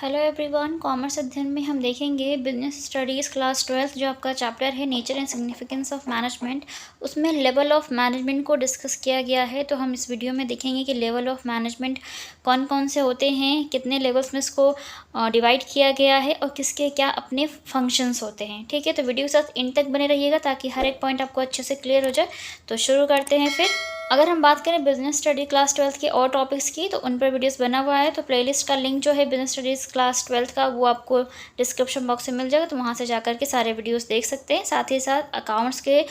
Hello everyone, commerce अध्ययन में हम देखेंगे बिजनेस स्टडीज़ क्लास 12th जो आपका चैप्टर है nature and significance of management. उसमें लेवल ऑफ मैनेजमेंट को डिस्कस किया गया है। तो हम इस वीडियो में देखेंगे कि लेवल ऑफ मैनेजमेंट कौन कौन से होते हैं, कितने लेवल्स में इसको डिवाइड किया गया है और किसके क्या अपने फंक्शंस होते हैं। ठीक है, तो वीडियो के साथ एंड तक बने रहिएगा ताकि हर एक पॉइंट आपको अच्छे से क्लियर हो जाए। तो शुरू करते हैं फिर। अगर हम बात करें बिजनेस स्टडी क्लास 12th के और टॉपिक्स की, तो उन पर वीडियोस बना हुआ है। तो प्लेलिस्ट का लिंक जो है बिजनेस स्टडीज़ क्लास 12th का, वो आपको डिस्क्रिप्शन बॉक्स में मिल जाएगा। तो वहाँ से जाकर के सारे वीडियोस देख सकते हैं। साथ ही साथ अकाउंट्स के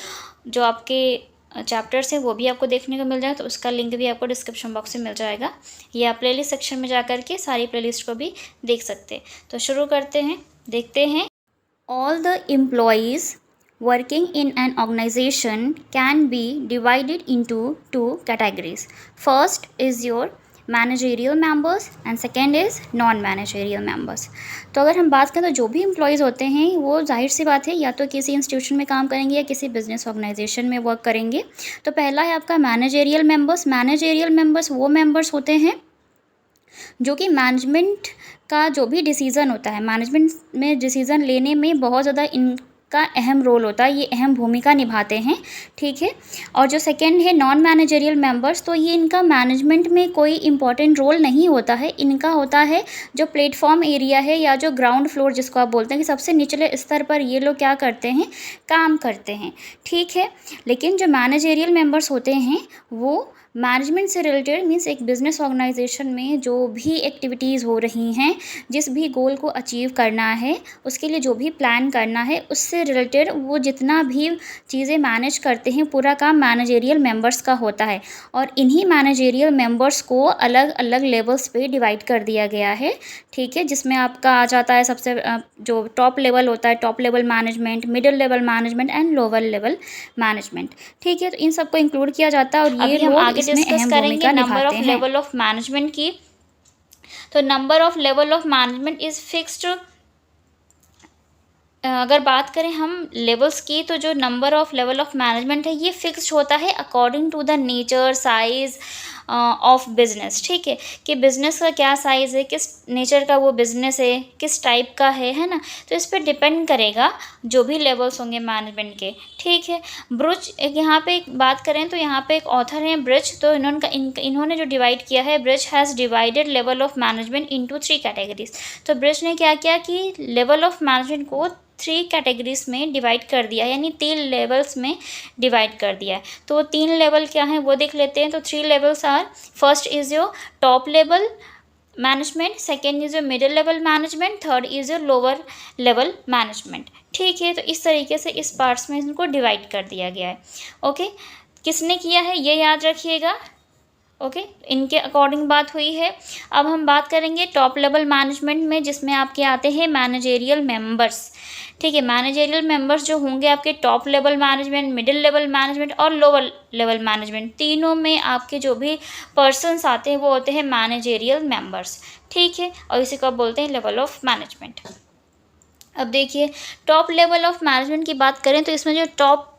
जो आपके चैप्टर्स हैं वो भी आपको देखने को मिल जाएगा। तो उसका लिंक भी आपको डिस्क्रिप्शन बॉक्स में मिल जाएगा, या प्लेलिस्ट सेक्शन में जाकर के सारी प्लेलिस्ट को भी देख सकते हैं। तो शुरू करते हैं, देखते हैं। All the employees working in an organization can be divided into two categories. First is your managerial members and second is non-managerial members. तो अगर हम बात करें तो जो भी एम्प्लॉयज़ होते हैं वो जाहिर सी बात है या तो किसी इंस्टीट्यूशन में काम करेंगे या किसी बिजनेस ऑर्गेनाइजेशन में वर्क करेंगे। तो पहला है आपका मैनेजेरियल मेंबर्स। मैनेजेरियल मेंबर्स वो मेंबर्स होते हैं जो कि मैनेजमेंट का जो भी डिसीज़न होता है, मैनेजमेंट में डिसीज़न लेने में बहुत ज़्यादा का अहम रोल होता है, ये अहम भूमिका निभाते हैं। ठीक है, और जो सेकंड है नॉन मैनेजरियल मेंबर्स, तो ये इनका मैनेजमेंट में कोई इंपॉर्टेंट रोल नहीं होता है। इनका होता है जो प्लेटफॉर्म एरिया है या जो ग्राउंड फ्लोर जिसको आप बोलते हैं कि सबसे निचले स्तर पर ये लोग क्या करते हैं, काम करते हैं। ठीक है, लेकिन जो मैनेजरियल मेंबर्स होते हैं वो मैनेजमेंट से रिलेटेड, मीन्स एक बिजनेस ऑर्गेनाइजेशन में जो भी एक्टिविटीज़ हो रही हैं, जिस भी गोल को अचीव करना है, उसके लिए जो भी प्लान करना है, उससे रिलेटेड वो जितना भी चीज़ें मैनेज करते हैं, पूरा काम मैनेजेरियल मेंबर्स का होता है। और इन्हीं मैनेजेरियल मेंबर्स को अलग अलग लेवल्स पे डिवाइड कर दिया गया है। ठीक है, जिसमें आपका आ जाता है सबसे जो टॉप लेवल होता है, top level management, middle level management and lower level management. ठीक है, तो इन सबको इंक्लूड किया जाता है और ये लोग आगे डिस्कस करेंगे number of level of management की। तो number of level of management is fixed. अगर बात करें हम लेवल्स की, तो जो number of level of management है ये फिक्स्ड होता है according to the nature size of business. ठीक है, कि बिजनेस का क्या साइज़ है, किस नेचर का वो बिजनेस है, किस टाइप का है ना। तो इस पर डिपेंड करेगा जो भी लेवल्स होंगे मैनेजमेंट के। ठीक है, ब्रुच एक यहाँ पे एक बात करें तो यहाँ पे एक ऑथर हैं ब्रिज, तो इन्होंने जो डिवाइड किया है, bridge has divided level of management into 3 categories. तो ब्रिज ने क्या किया कि लेवल ऑफ मैनेजमेंट को 3 कैटेगरीज में डिवाइड कर दिया, यानी 3 लेवल्स में डिवाइड कर दिया है। तो 3 लेवल क्या हैं वो देख लेते हैं। तो 3 levels are, first is your top level management, second is your middle level management, third is your lower level management. ठीक है, तो इस तरीके से इस पार्ट्स में इनको डिवाइड कर दिया गया है। ओके, किसने किया है ये याद रखिएगा। ओके, इनके अकॉर्डिंग बात हुई है। अब हम बात करेंगे टॉप लेवल मैनेजमेंट में, जिसमें आपके आते हैं मैनेजेरियल मेंबर्स। ठीक है, मैनेजेरियल मेंबर्स जो होंगे आपके top level management, middle level management और लोअर लेवल मैनेजमेंट, तीनों में आपके जो भी पर्सन्स आते हैं वो होते हैं मैनेजेरियल मेंबर्स। ठीक है, और इसी को आप बोलते हैं लेवल ऑफ मैनेजमेंट। अब देखिए, टॉप लेवल ऑफ मैनेजमेंट की बात करें तो इसमें जो टॉप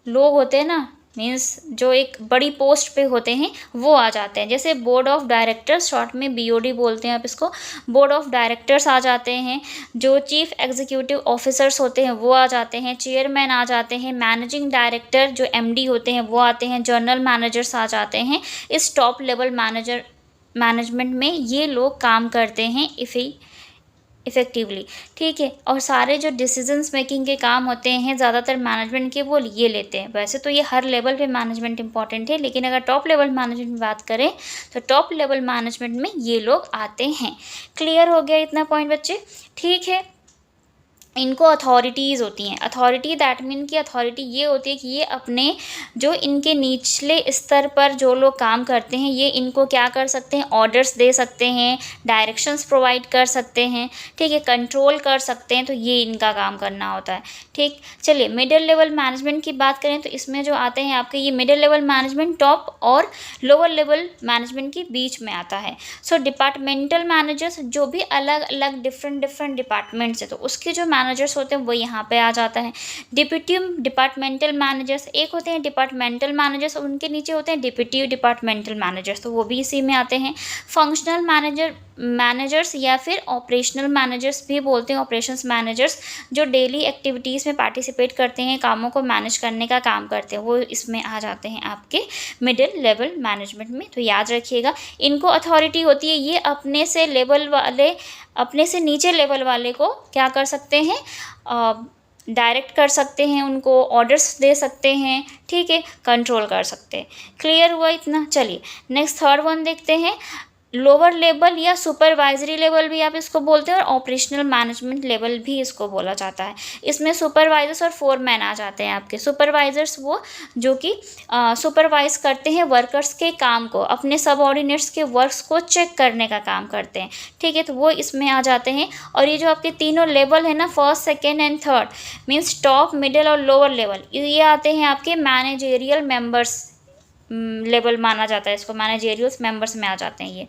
लोग होते हैं ना, मीन्स जो एक बड़ी पोस्ट पे होते हैं वो आ जाते हैं। जैसे बोर्ड ऑफ डायरेक्टर्स, शॉर्ट में BOD बोलते हैं आप इसको, बोर्ड ऑफ डायरेक्टर्स आ जाते हैं। जो चीफ एग्जीक्यूटिव ऑफिसर्स होते हैं वो आ जाते हैं, चेयरमैन आ जाते हैं, मैनेजिंग डायरेक्टर जो MD होते हैं वो आते हैं, जनरल मैनेजर्स आ जाते हैं। इस टॉप लेवल मैनेजमेंट में ये लोग काम करते हैं इफ़ेक्टिवली। ठीक है, और सारे जो डिसीजंस मेकिंग के काम होते हैं ज़्यादातर मैनेजमेंट के, वो ये लेते हैं। वैसे तो ये हर लेवल पे मैनेजमेंट इंपॉर्टेंट है, लेकिन अगर टॉप लेवल मैनेजमेंट में बात करें तो टॉप लेवल मैनेजमेंट में ये लोग आते हैं। क्लियर हो गया इतना पॉइंट बच्चे? ठीक है, इनको अथॉरिटीज़ होती हैं। अथॉरिटी दैट मीन की अथॉरिटी ये होती है कि ये अपने जो इनके निचले स्तर पर जो लोग काम करते हैं ये इनको क्या कर सकते हैं, ऑर्डर्स दे सकते हैं, डायरेक्शंस प्रोवाइड कर सकते हैं। ठीक है, कंट्रोल कर सकते हैं, तो ये इनका काम करना होता है। ठीक, चलिए मिडिल लेवल मैनेजमेंट की बात करें तो इसमें जो आते हैं आपके ये मिडिल लेवल मैनेजमेंट टॉप और लोअर लेवल मैनेजमेंट के बीच में आता है। सो डिपार्टमेंटल मैनेजर्स जो भी अलग अलग डिफरेंट डिपार्टमेंट्स है, तो उसके जो मैनेजर्स होते हैं वो यहाँ पे आ जाता है। डिप्यूटी डिपार्टमेंटल मैनेजर्स एक होते हैं डिपार्टमेंटल मैनेजर्स, और उनके नीचे होते हैं डिप्यूटी डिपार्टमेंटल मैनेजर्स, तो वो भी इसी में आते हैं। फंक्शनल मैनेजर मैनेजर्स या फिर ऑपरेशनल मैनेजर्स भी बोलते हैं, ऑपरेशंस मैनेजर्स, जो डेली एक्टिविटीज़ में पार्टिसिपेट करते हैं, कामों को मैनेज करने का काम करते हैं, वो इसमें आ जाते हैं आपके मिडिल लेवल मैनेजमेंट में। तो याद रखिएगा, इनको अथॉरिटी होती है, ये अपने से नीचे लेवल वाले को क्या कर सकते हैं, डायरेक्ट कर सकते हैं, उनको ऑर्डर्स दे सकते हैं, ठीक है, कंट्रोल कर सकते हैं। क्लियर हुआ इतना? चलिए नेक्स्ट थर्ड वन देखते हैं। लोअर लेवल या सुपरवाइजरी लेवल भी आप इसको बोलते हैं, और ऑपरेशनल मैनेजमेंट लेवल भी इसको बोला जाता है। इसमें सुपरवाइजर्स और फोरमैन आ जाते हैं आपके। सुपरवाइजर्स वो जो कि सुपरवाइज करते हैं वर्कर्स के काम को, अपने सबऑर्डिनेट्स के वर्क्स को चेक करने का काम करते हैं, ठीक है, तो वो इसमें आ जाते हैं। और ये जो आपके तीनों लेवल है ना, first second and third, means top, middle और लोअर लेवल, ये आते हैं आपके मैनेजेरियल मेंबर्स लेवल माना जाता है इसको, मैनेजेरियल मेंबर्स में आ जाते हैं ये।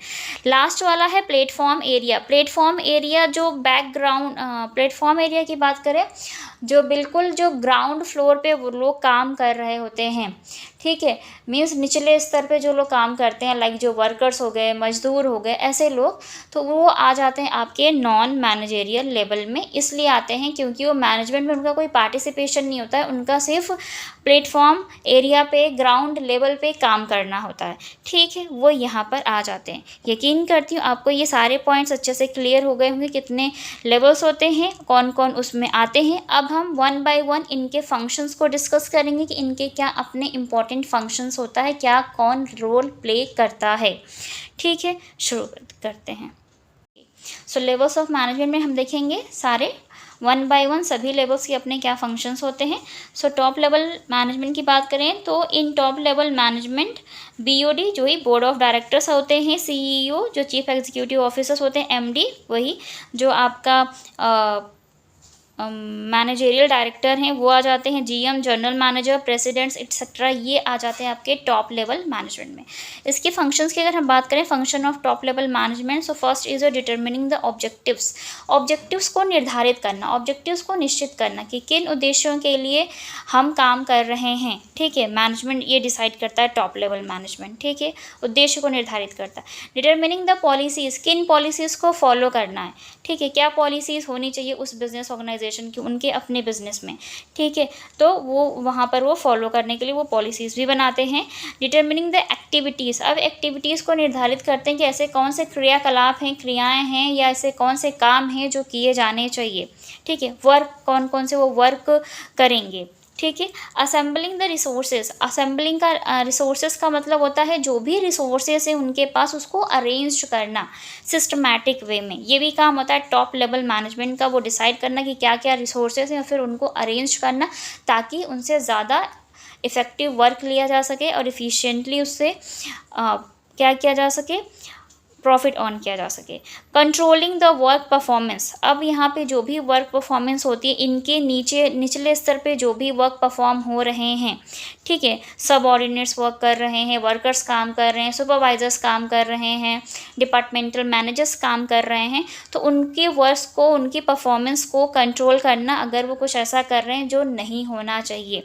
लास्ट वाला है प्लेटफॉर्म एरिया। प्लेटफॉर्म एरिया जो बैकग्राउंड, प्लेटफॉर्म एरिया की बात करें, जो बिल्कुल जो ग्राउंड फ्लोर पे वो लोग काम कर रहे होते हैं, ठीक है, मीन्स निचले स्तर पे जो लोग काम करते हैं, लाइक जो वर्कर्स हो गए, मजदूर हो गए, ऐसे लोग, तो वो आ जाते हैं आपके नॉन मैनेजेरियल लेवल में। इसलिए आते हैं क्योंकि वो मैनेजमेंट में उनका कोई पार्टिसिपेशन नहीं होता है, उनका सिर्फ प्लेटफॉर्म एरिया पे, ग्राउंड लेवल पे काम करना होता है, ठीक है, वो यहाँ पर आ जाते हैं। यकीन करती हूँ आपको ये सारे पॉइंट्स अच्छे से क्लियर हो गए होंगे, कितने लेवल्स होते हैं, कौन कौन उसमें आते हैं। अब हम वन बाय वन इनके फंक्शंस को डिस्कस करेंगे कि इनके क्या अपने इम्पॉर्टेंट फंक्शंस होता है, क्या कौन रोल प्ले करता है, ठीक है, शुरू करते हैं। सो लेवल्स ऑफ मैनेजमेंट में हम देखेंगे सारे वन बाय वन सभी लेवल्स के अपने क्या फंक्शंस होते हैं। सो टॉप लेवल मैनेजमेंट की बात करें तो इन टॉप लेवल मैनेजमेंट BOD जो ही बोर्ड ऑफ डायरेक्टर्स होते हैं, CEO जो चीफ एग्जीक्यूटिव ऑफिसर्स होते हैं, MD वही जो आपका मैनेजेरियल डायरेक्टर हैं वो आ जाते हैं, GM general manager, presidents etcetera, ये आ जाते हैं आपके टॉप लेवल मैनेजमेंट में। इसके फंक्शंस की अगर हम बात करें, function of top level management, so first is determining the objectives. Objectives को निर्धारित करना, ऑब्जेक्टिव्स को निश्चित करना कि किन उद्देश्यों के लिए हम काम कर रहे हैं, ठीक है, मैनेजमेंट ये डिसाइड करता है, टॉप लेवल मैनेजमेंट, ठीक है, उद्देश्य को निर्धारित करता है। डिटरमिनिंग द पॉलिसीज़, किन पॉलिसीज़ को फॉलो करना है, ठीक है, क्या पॉलिसीज़ होनी चाहिए उस बिजनेस ऑर्गेनाइजेशन की, उनके अपने बिजनेस में, ठीक है, तो वो वहाँ पर वो फॉलो करने के लिए वो पॉलिसीज़ भी बनाते हैं। डिटरमिनिंग द एक्टिविटीज़, अब एक्टिविटीज़ को निर्धारित करते हैं कि ऐसे कौन से क्रियाकलाप हैं, क्रियाएं हैं, या ऐसे कौन से काम हैं जो किए जाने चाहिए, ठीक है, वर्क कौन कौन से वो वर्क करेंगे, ठीक है। असेंबलिंग द रिसोर्सेज, असेंबलिंग का रिसोर्सेज का मतलब होता है जो भी रिसोर्सेज है उनके पास उसको अरेंज करना सिस्टमैटिक वे में, ये भी काम होता है टॉप लेवल मैनेजमेंट का, वो डिसाइड करना कि क्या क्या रिसोर्सेज हैं, फिर उनको अरेंज करना ताकि उनसे ज़्यादा इफ़ेक्टिव वर्क लिया जा सके और इफ़िशिएंटली उससे क्या किया जा सके, प्रॉफिट ऑन किया जा सके। कंट्रोलिंग द वर्क परफॉर्मेंस, अब यहाँ पे जो भी वर्क परफॉर्मेंस होती है, इनके निचले स्तर पे जो भी वर्क परफॉर्म हो रहे हैं, ठीक है, सब ऑर्डिनेट्स वर्क कर रहे हैं, वर्कर्स काम कर रहे हैं, सुपरवाइजर्स काम कर रहे हैं, डिपार्टमेंटल मैनेजर्स काम कर रहे हैं, तो उनके वर्क्स को, उनकी परफॉर्मेंस को कंट्रोल करना, अगर वो कुछ ऐसा कर रहे हैं जो नहीं होना चाहिए,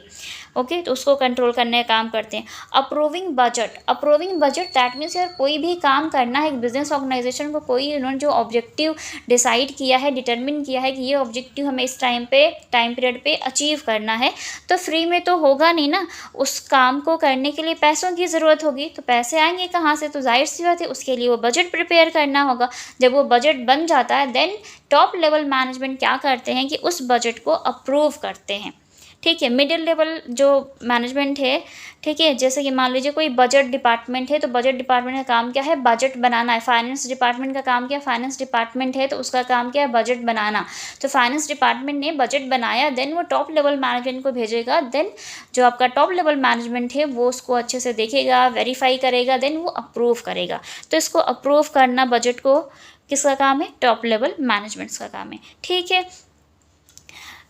ओके, तो उसको कंट्रोल करने का काम करते हैं। Approving budget, approving budget that means यार कोई भी काम करना है, एक बिजनेस ऑर्गेनाइजेशन को कोई उन्होंने जो ऑब्जेक्टिव डिसाइड किया है, डिटरमिन किया है कि ये ऑब्जेक्टिव हमें इस टाइम पीरियड पे अचीव करना है, तो फ्री में तो होगा नहीं ना, उस काम को करने के लिए पैसों की ज़रूरत होगी, तो पैसे आएंगे कहाँ से, तो जाहिर सी बात है उसके लिए वो बजट प्रिपेयर करना होगा। जब वो बजट बन जाता है देन टॉप लेवल मैनेजमेंट क्या करते हैं कि उस बजट को अप्रूव करते हैं, ठीक है। मिडिल लेवल जो मैनेजमेंट है, ठीक है, जैसे कि मान लीजिए कोई बजट डिपार्टमेंट है, तो बजट डिपार्टमेंट का काम क्या है, बजट बनाना है। फाइनेंस डिपार्टमेंट का काम क्या है, फाइनेंस डिपार्टमेंट है तो उसका काम क्या है, बजट बनाना। तो फाइनेंस डिपार्टमेंट ने बजट बनाया, देन वो टॉप लेवल मैनेजमेंट को भेजेगा, देन जो आपका टॉप लेवल मैनेजमेंट है वो उसको अच्छे से देखेगा, वेरीफाई करेगा, देन वो अप्रूव करेगा। तो इसको अप्रूव करना बजट को किसका काम है, टॉप लेवल मैनेजमेंट्स का काम है, ठीक है,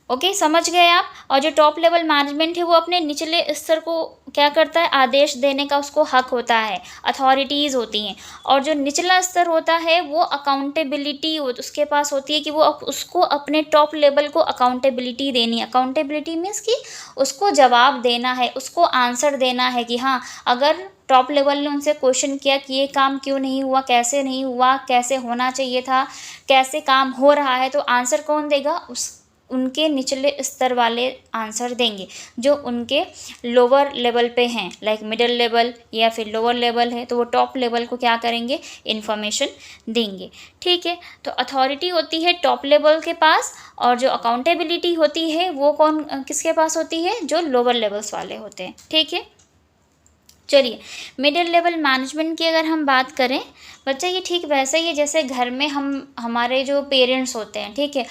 ओके, समझ गए आप। और जो टॉप लेवल मैनेजमेंट है वो अपने निचले स्तर को क्या करता है, आदेश देने का उसको हक होता है, अथॉरिटीज़ होती हैं। और जो निचला स्तर होता है वो अकाउंटेबिलिटी उसके पास होती है कि वो उसको अपने टॉप लेवल को अकाउंटेबिलिटी देनी है। अकाउंटेबिलिटी मीन्स कि उसको जवाब देना है, उसको आंसर देना है कि हाँ, अगर टॉप लेवल ने उनसे क्वेश्चन किया कि ये काम क्यों नहीं हुआ, कैसे नहीं हुआ, कैसे होना चाहिए था, कैसे काम हो रहा है, तो आंसर कौन देगा, उनके निचले स्तर वाले आंसर देंगे जो उनके लोअर लेवल पे हैं, लाइक मिडिल लेवल या फिर लोअर लेवल है तो वो टॉप लेवल को क्या करेंगे, इन्फॉर्मेशन देंगे। ठीक है, तो अथॉरिटी होती है टॉप लेवल के पास और जो अकाउंटेबिलिटी होती है वो किसके पास होती है, जो लोअर लेवल्स वाले होते हैं। ठीक है, चलिए मिडिल लेवल मैनेजमेंट की अगर हम बात करें बच्चा, ये ठीक वैसे ही है जैसे घर में हमारे जो पेरेंट्स होते हैं, ठीक है,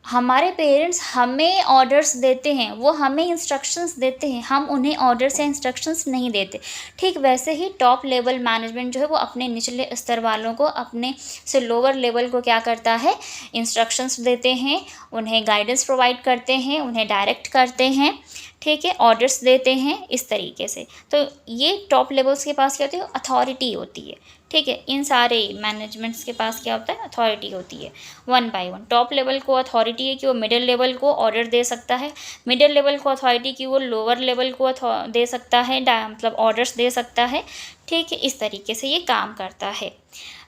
हमारे पेरेंट्स हमें ऑर्डर्स देते हैं, वो हमें इंस्ट्रक्शंस देते हैं, हम उन्हें ऑर्डर्स या इंस्ट्रक्शंस नहीं देते। ठीक वैसे ही टॉप लेवल मैनेजमेंट जो है वो अपने निचले स्तर वालों को, अपने से लोअर लेवल को क्या करता है, इंस्ट्रक्शंस देते हैं, उन्हें गाइडेंस प्रोवाइड करते हैं, उन्हें डायरेक्ट करते हैं, ठीक है, ऑर्डर्स देते हैं इस तरीके से। तो ये टॉप लेवल्स के पास क्या होती है, अथॉरिटी होती है। ठीक है, इन सारे मैनेजमेंट्स के पास क्या होता है, अथॉरिटी होती है। One by one top level को अथॉरिटी है कि वो मिडिल लेवल को ऑर्डर दे सकता है, मिडिल लेवल को अथॉरिटी कि वो लोअर लेवल को दे सकता है, मतलब ऑर्डर्स दे सकता है। ठीक है, इस तरीके से ये काम करता है।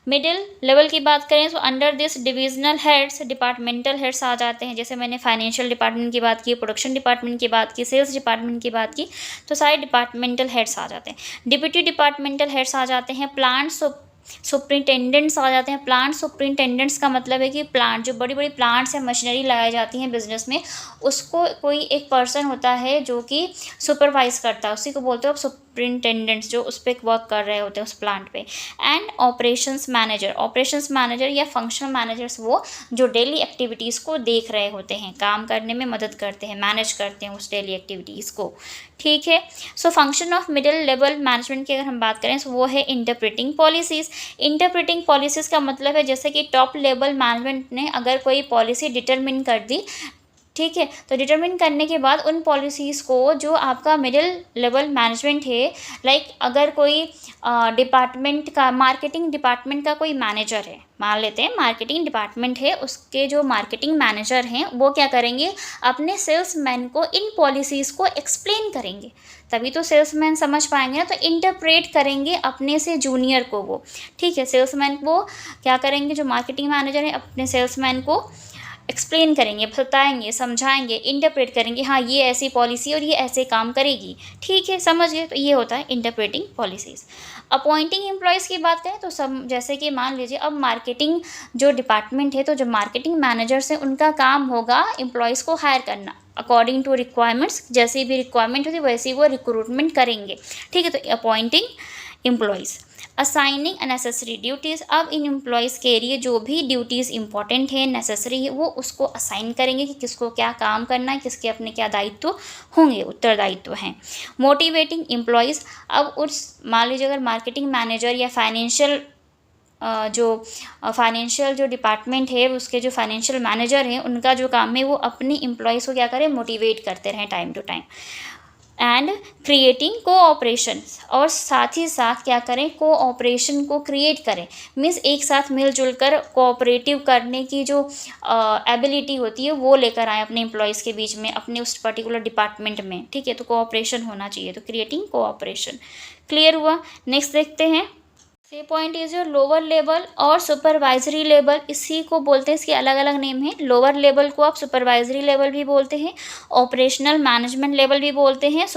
मिडिल लेवल की बात करें तो under this divisional heads departmental heads आ जाते हैं। जैसे मैंने फाइनेंशियल डिपार्टमेंट की बात की, प्रोडक्शन डिपार्टमेंट की बात की, सेल्स डिपार्टमेंट की बात की, तो सारे डिपार्टमेंटल हेड्स आ जाते हैं। डिप्टी डिपार्टमेंटल हेड्स आ जाते हैं, प्लांट सुपरिंटेंडेंट्स आ जाते हैं। प्लांट सुपरिंटेंडेंट्स का मतलब है कि प्लांट, जो बड़ी बड़ी प्लांट्स या मशीनरी लगाई जाती हैं बिजनेस में, उसको कोई एक पर्सन होता है जो कि सुपरवाइज करता है, उसी को बोलते हैं सुपरिंटेंडेंट्स, जो उस पर वर्क कर रहे होते हैं उस प्लांट पे। एंड ऑपरेशंस मैनेजर या फंक्शनल मैनेजर्स, वो जो डेली एक्टिविटीज़ को देख रहे होते हैं, काम करने में मदद करते हैं, मैनेज करते हैं उस डेली एक्टिविटीज़ को। ठीक है, so function of middle level management की अगर हम बात करें तो वो है इंटरप्रेटिंग पॉलिसीज़। इंटरप्रेटिंग पॉलिसीज़ का मतलब है जैसे कि टॉप लेवल मैनेजमेंट ने अगर कोई पॉलिसी डिटरमिन कर दी, ठीक है, तो डिटरमिन करने के बाद उन पॉलिसीज़ को जो आपका मिडिल लेवल मैनेजमेंट है, लाइक अगर कोई डिपार्टमेंट का, मार्केटिंग डिपार्टमेंट का कोई मैनेजर है, मान लेते हैं मार्केटिंग डिपार्टमेंट है, उसके जो मार्केटिंग मैनेजर हैं वो क्या करेंगे, अपने सेल्समैन को इन पॉलिसीज़ को एक्सप्लेन करेंगे, तभी तो सेल्समैन समझ पाएंगे ना, तो इंटरप्रेट करेंगे अपने से जूनियर को वो। ठीक है, सेल्समैन को क्या करेंगे, जो मार्केटिंग मैनेजर है अपने सेल्समैन को एक्सप्लेन करेंगे, बताएंगे, समझाएंगे, इंटरप्रेट करेंगे, हाँ ये ऐसी पॉलिसी और ये ऐसे काम करेगी। ठीक है, समझ गए, तो ये होता है इंटरप्रेटिंग पॉलिसीज़। अपॉइंटिंग एम्प्लॉयज़ की बात करें तो सब, जैसे कि मान लीजिए अब मार्केटिंग जो डिपार्टमेंट है, तो जो मार्केटिंग मैनेजर्स हैं उनका काम होगा एम्प्लॉयज़ को हायर करना अकॉर्डिंग टू रिक्वायरमेंट्स, जैसी भी रिक्वायरमेंट होती है वैसी वो रिक्रूटमेंट करेंगे। ठीक है, तो appointing employees. Assigning unnecessary duties, अब इन एम्प्लॉयज़ के लिए जो भी ड्यूटीज़ इंपॉर्टेंट है, नेसेसरी है, वो उसको असाइन करेंगे कि किसको क्या काम करना है, किसके अपने क्या दायित्व होंगे, उत्तरदायित्व हैं। मोटिवेटिंग एम्प्लॉयज़, अब उस मान लीजिए अगर मार्केटिंग मैनेजर या फाइनेंशियल जो डिपार्टमेंट है, उसके जो फाइनेंशियल मैनेजर हैं, उनका जो काम है वो अपनी एम्प्लॉयज़ को क्या करें, मोटिवेट करते रहें time to time. And creating cooperation, और साथ ही साथ क्या करें, कोऑपरेशन को क्रिएट करें, मीन्स एक साथ मिलजुल कर कोऑपरेटिव करने की जो एबिलिटी होती है वो लेकर आए अपने एम्प्लॉयज़ के बीच में, अपने उस पर्टिकुलर डिपार्टमेंट में। ठीक है, तो कोऑपरेशन होना चाहिए, तो क्रिएटिंग कोऑपरेशन। क्लियर हुआ, नेक्स्ट देखते हैं। से point is your lower level और सुपरवाइजरी लेवल, इसी को बोलते हैं, इसके अलग अलग नेम है। लोअर लेवल को आप सुपरवाइजरी लेवल भी बोलते हैं, ऑपरेशनल मैनेजमेंट लेवल भी बोलते हैं,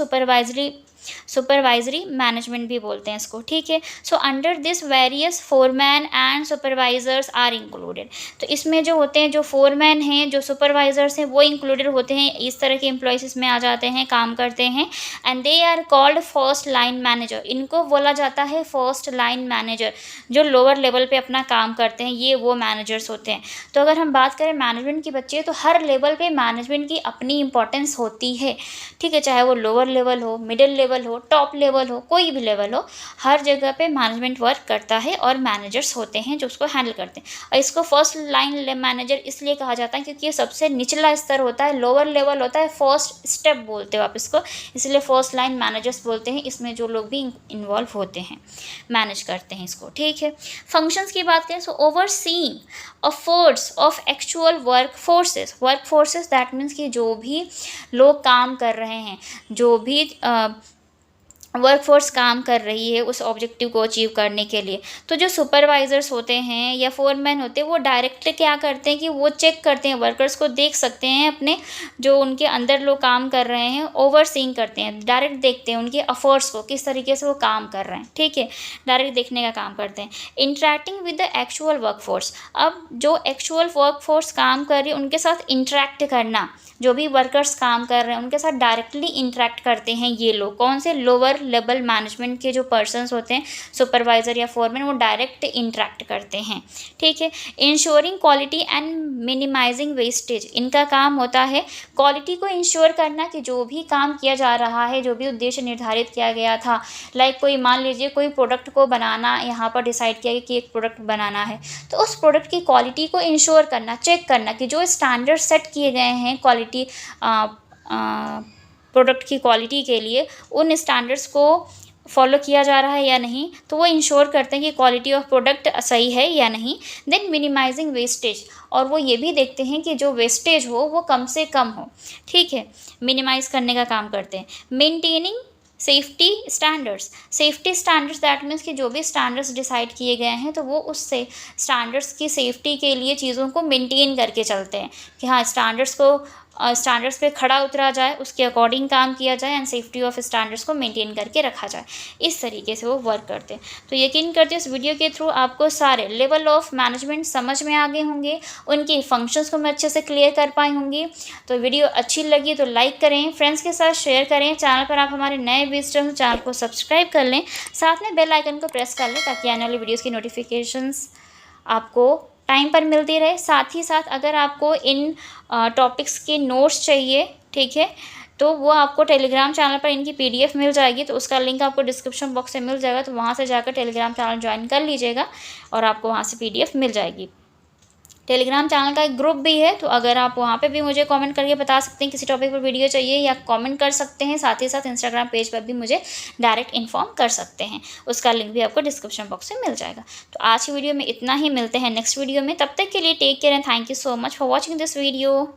सुपरवाइजरी मैनेजमेंट भी बोलते हैं इसको। ठीक है, so under this various foreman and supervisors are included, तो इसमें जो होते हैं, जो फोरमैन हैं, जो सुपरवाइजर्स हैं, वो इंक्लूडेड होते हैं। इस तरह के एम्प्लॉयज़ इसमें आ जाते हैं, काम करते हैं। And they are called first line manager, इनको बोला जाता है फर्स्ट लाइन मैनेजर, जो लोअर लेवल पे अपना काम करते हैं, ये वो मैनेजर्स होते हैं। तो अगर हम बात करें मैनेजमेंट की बच्चे, तो हर लेवल पे मैनेजमेंट की अपनी इंपॉर्टेंस होती है। ठीक है, चाहे वो लोअर लेवल हो, मिडिल लेवल लेवल हो, टॉप लेवल हो, कोई भी लेवल हो, हर जगह पे मैनेजमेंट वर्क करता है और मैनेजर्स होते हैं जो उसको हैंडल करते हैं। और इसको फर्स्ट लाइन मैनेजर इसलिए कहा जाता है क्योंकि ये सबसे निचला स्तर होता है, लोअर लेवल होता है, फर्स्ट स्टेप बोलते हो आप इसको, इसलिए फर्स्ट लाइन मैनेजर्स बोलते हैं। इसमें जो लोग भी इन्वॉल्व होते हैं, मैनेज करते हैं इसको, ठीक है। फंक्शंस की बात करें, so overseeing a force of actual work forces that means कि जो भी लोग काम कर रहे हैं, जो भी वर्कफोर्स काम कर रही है उस ऑब्जेक्टिव को अचीव करने के लिए, तो जो सुपरवाइजर्स होते हैं या फोरमैन होते हैं वो डायरेक्टली क्या करते हैं कि वो चेक करते हैं, वर्कर्स को देख सकते हैं, अपने जो उनके अंदर लोग काम कर रहे हैं ओवरसीइंग करते हैं, डायरेक्ट देखते हैं उनके एफर्ट्स को, किस तरीके से वो काम कर रहे हैं, ठीक है, डायरेक्ट देखने का काम करते हैं। Interacting with the actual workforce, अब जो एक्चुअल वर्कफोर्स काम कर रही है उनके साथ इंटरेक्ट करना, जो भी वर्कर्स काम कर रहे हैं उनके साथ डायरेक्टली इंटरेक्ट करते हैं ये लोग, कौन से, लोअर लेवल मैनेजमेंट के जो पर्सन्स होते हैं, सुपरवाइजर या फोरमैन, वो डायरेक्ट इंटरेक्ट करते हैं, ठीक है। Ensuring quality and minimizing wastage, इनका काम होता है क्वालिटी को इंश्योर करना कि जो भी काम किया जा रहा है, जो भी उद्देश्य निर्धारित किया गया था, लाइक कोई मान लीजिए कोई प्रोडक्ट को बनाना, यहाँ पर डिसाइड किया कि एक प्रोडक्ट बनाना है, तो उस प्रोडक्ट की क्वालिटी को इंश्योर करना, चेक करना कि जो स्टैंडर्ड सेट किए गए हैं क्वालिटी प्रोडक्ट की क्वालिटी के लिए, उन स्टैंडर्ड्स को फॉलो किया जा रहा है या नहीं, तो वो इंश्योर करते हैं कि क्वालिटी ऑफ प्रोडक्ट सही है या नहीं। देन मिनिमाइजिंग वेस्टेज, और वो ये भी देखते हैं कि जो वेस्टेज हो वो कम से कम हो, ठीक है, मिनिमाइज करने का काम करते हैं। Maintaining safety standards that means कि जो भी स्टैंडर्ड्स डिसाइड किए गए हैं तो वो उससे स्टैंडर्ड्स की सेफ्टी के लिए चीज़ों को मेंटेन करके चलते हैं कि हाँ स्टैंडर्ड्स पे खड़ा उतरा जाए, उसके अकॉर्डिंग काम किया जाए एंड सेफ्टी ऑफ स्टैंडर्ड्स को मेंटेन करके रखा जाए, इस तरीके से वो वर्क करते हैं। तो यकीन करते हैं इस वीडियो के थ्रू आपको सारे लेवल ऑफ मैनेजमेंट समझ में आ गए होंगे, उनके फंक्शंस को मैं अच्छे से क्लियर कर पाई होंगी। तो वीडियो अच्छी लगी तो लाइक करें, फ्रेंड्स के साथ शेयर करें, चैनल पर आप हमारे नए विजिटर तो चैनल को सब्सक्राइब कर लें, साथ में बेल आइकन को प्रेस कर लें ताकि आने वाली वीडियोज़ की नोटिफिकेशंस आपको टाइम पर मिलती रहे। साथ ही साथ अगर आपको इन टॉपिक्स के नोट्स चाहिए, ठीक है, तो वो आपको टेलीग्राम चैनल पर इनकी PDF मिल जाएगी, तो उसका लिंक आपको डिस्क्रिप्शन बॉक्स में मिल जाएगा, तो वहाँ से जाकर टेलीग्राम चैनल ज्वाइन कर लीजिएगा और आपको वहाँ से PDF मिल जाएगी। टेलीग्राम चैनल का एक ग्रुप भी है, तो अगर आप वहाँ पे भी मुझे कमेंट करके बता सकते हैं किसी टॉपिक पर वीडियो चाहिए या कमेंट कर सकते हैं, साथ ही साथ इंस्टाग्राम पेज पर भी मुझे डायरेक्ट इन्फॉर्म कर सकते हैं, उसका लिंक भी आपको डिस्क्रिप्शन बॉक्स में मिल जाएगा। तो आज की वीडियो में इतना ही, मिलते हैं नेक्स्ट वीडियो में, तब तक के लिए take care and thank you so much for watching this video.